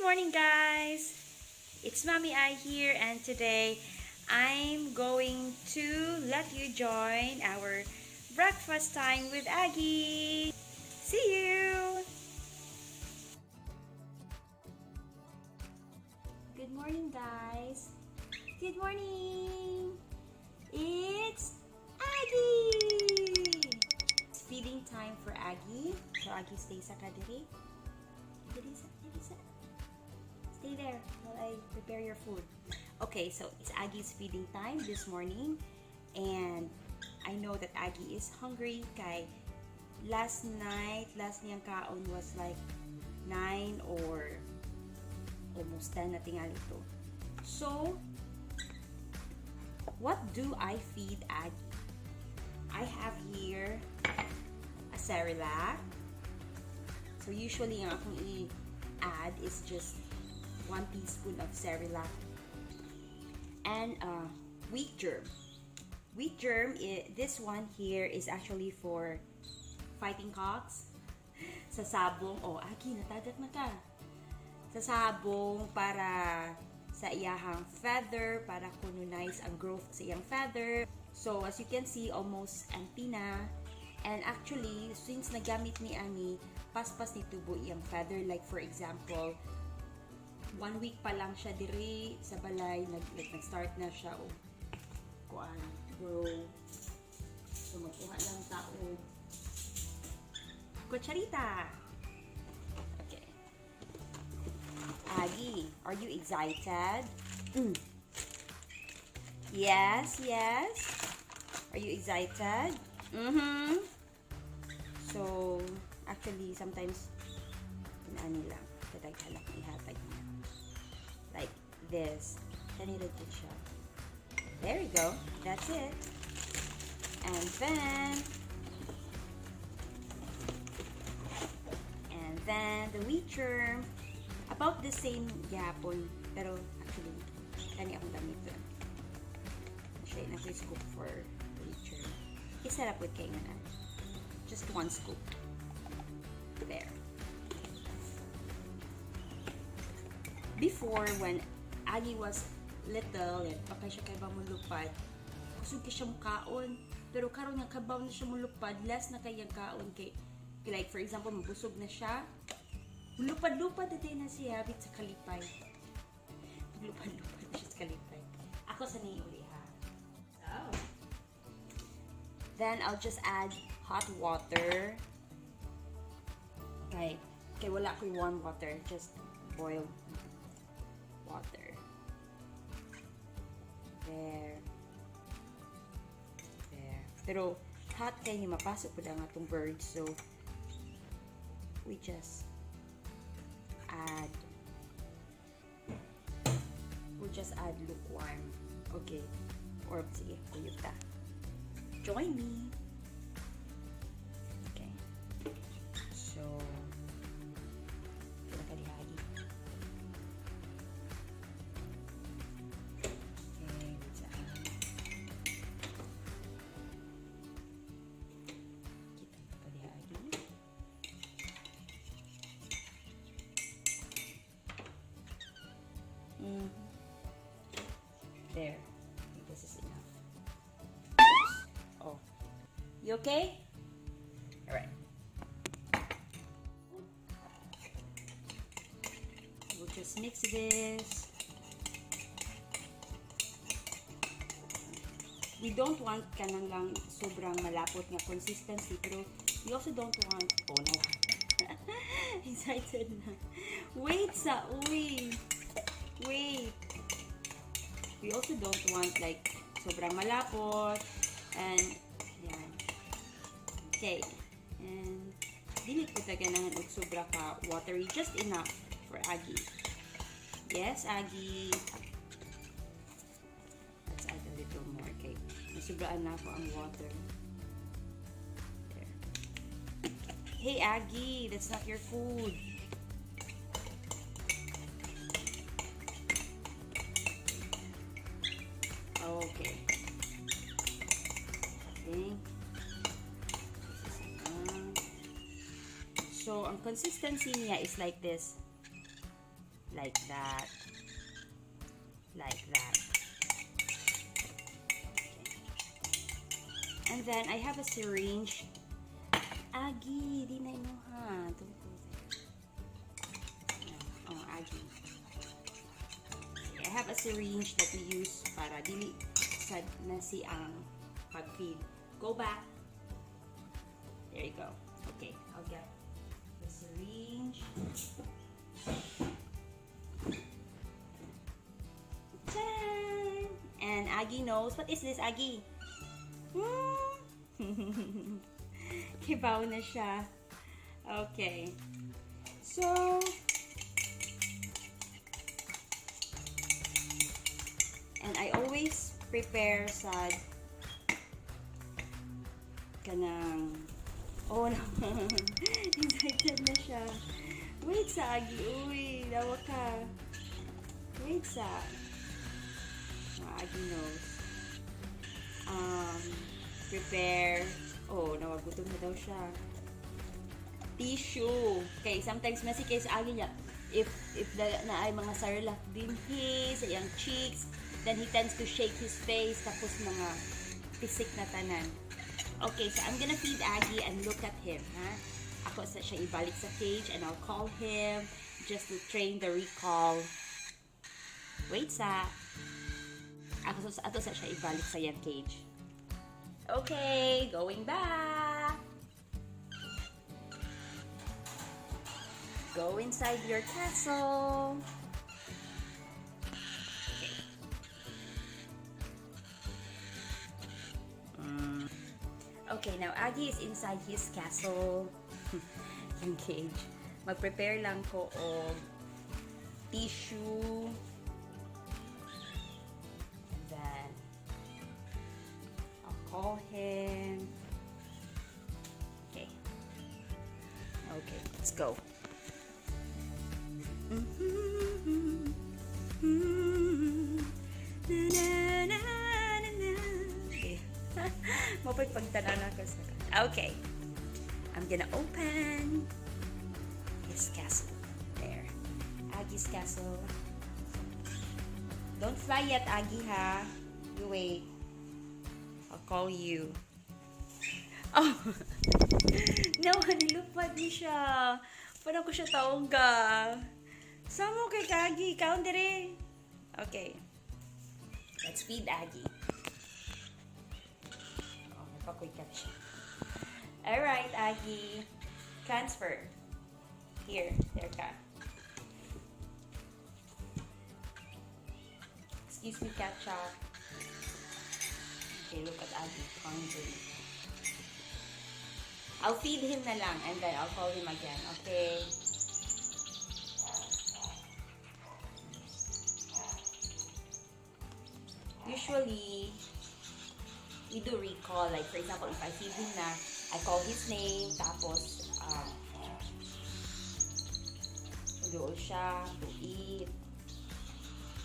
morning, guys! It's Mommy I here, and today I'm going to let you join our breakfast time with Agui. See you! Good morning, guys! Good morning! It's Agui! It's feeding time for Agui. So Agui stays sa kadiri. Stay there while I prepare your food. Okay, so it's Agui's feeding time this morning. And I know that Agui is hungry. Kay last niyang kaon was like 9 or almost 10 na tingali to. So, what do I feed Agui? I have here a Cerelac. So usually ang akong i-add is just 1 teaspoon of Cerelac and wheat germ. Wheat germ, this one here is actually for fighting cocks. Sa sabong, Agui, natagat na ka. Sa sabong para sa iyahang feather, para colonize ang growth sa iyang feather. So as you can see, almost empty na. And actually, since nagamit ni Ani, paspas ni tubo iyang feather. Like for example, 1 week pa lang siya diri sa balay, nag-start na siya grow. So magkuha lang tao kutsarita. Okay. Agui, are you excited? Yes. Are you excited? So actually sometimes ani lang kadaghalak ihatag niya like this. Kanila din siya. There you go. That's it. And then the wheat germ, about the same gapon, pero actually kani akong damit doon. Siya na ko scoop for wheat germ. Isarap with kayo na. Just 1 scoop. There. Before, when Agui was little, pakay siya kay mamulupad, kusog ka siya mukaon. Pero karon nga kabaw na siya mulupad, less na kayang kaon kay like for example, mabusog na siya. Lupad-lupad na na siya habit sa kalipay. Lupad-lupad na siya sa kalipay. Ako sa uli ha. So, then I'll just add hot water. Okay, wala ko warm water, just boiled water. There. Pero hot kay ni mapasok po ang atong birds, so we just add lukewarm. Okay. Or sige, kuyuta. Join me. Okay. So, pinakalihagi. Okay, what's that? Kita pinakalihagi. There. I think this is enough. Oh. You okay? Alright. We'll just mix this. We don't want kanang lang sobrang malapot nga consistency, pero we also don't want, no. Excited na. Wait. We also don't want like sobrang malapot. And yan. Okay. And dili ko taganahan og sobra ka watery, just enough for Agui. Yes, Agui. Let's add a little more. Okay. Nasubraan na ako ang water. There. Hey Agui, that's not your food. Okay. So, ang consistency niya is like this. like that. Like that. Okay. And then I have a syringe. Agui, di na inuha. Oh, Agui. I have a syringe that we use para dili sad na si ang pag-feed. Go back. There you go. Okay, I'll get the syringe. Ta-da! And Agui knows. What is this, Agui? Kibaw na siya. Okay. So, and I always prepare sad kanang oh no. Excited na siya. Wait sa Agui. Uy, dawa ka. Wait sa Agui knows. Prepare. Oh, nawagutom na daw siya. Tissue. Okay, sometimes messy kay sa Agui niya. If na ay mga sarlak din sa iyang cheeks, then he tends to shake his face tapos mga pisik na tanan. Okay, so I'm gonna feed Agui and look at him, ha? Ako sa siya ibalik sa cage and I'll call him just to train the recall. Wait sa. Ako sa ato sa siya ibalik sa yung cage. Okay, going back. Go inside your castle. Okay, now Agui is inside his castle. Yung cage. Mag-prepare lang ko og tissue. And then, I'll call him. Okay. Okay, let's go. Mapagpagtanan ako sa... Okay. I'm gonna open his castle. There. Agui's castle. Don't fly yet, Agui, ha? You wait. I'll call you. Oh! No, nilupad niya siya. Parang ko siya taong ka. Samo kay Agui. Kaon dire. Okay. Let's feed Agui. Quick siya. Alright, Agui. Transfer. Here. There ka. Excuse me, ketchup. Okay, look at Agui. Hungry. I'll feed him na lang and then I'll call him again. Okay? Usually, we do recall, like for example, if I feed him na, I call his name, tapos doon siya to eat.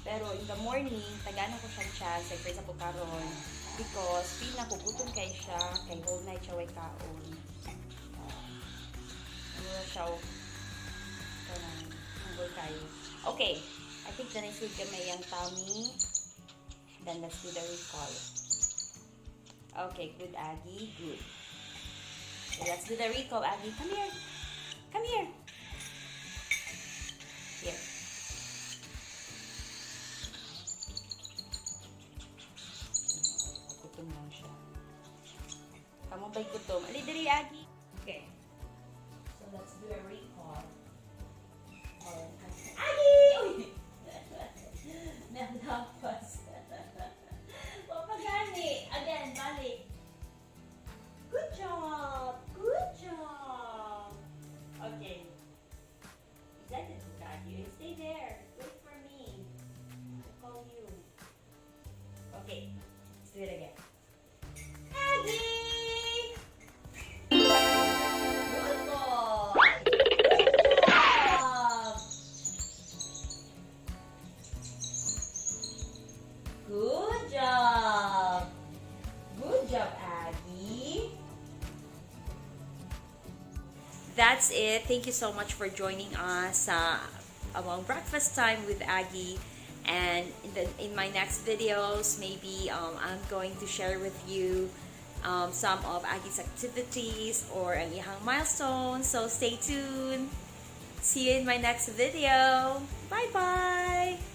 Pero in the morning, tagana ko siyang chance, like for example, karon, because feel na kugutom kay siya, kay whole night siya way kaon. Ano siya, kayo. Okay, I think the next week kami yung tummy, then let's do the recall. Okay, good, Agui. Good. Okay, let's do the recall, Agui. Come here. Come here. Here. Gutom lang siya. Kamu ba'y gutom? Ali, dali, Agui. Okay. So, let's do a recall. Agui! Uy! Naglapas. Papagani. Again, balik. Good job. Good job. Okay. Excited to got you. Stay there. Wait for me. I'll call you. Okay. Let's do it again. Agui! Good boy. Good job. Good job. Good job, Agui. That's it. Thank you so much for joining us sa breakfast time with Agui. And in my next videos, maybe I'm going to share with you some of Agui's activities or ang iyang milestones. So stay tuned. See you in my next video. Bye bye.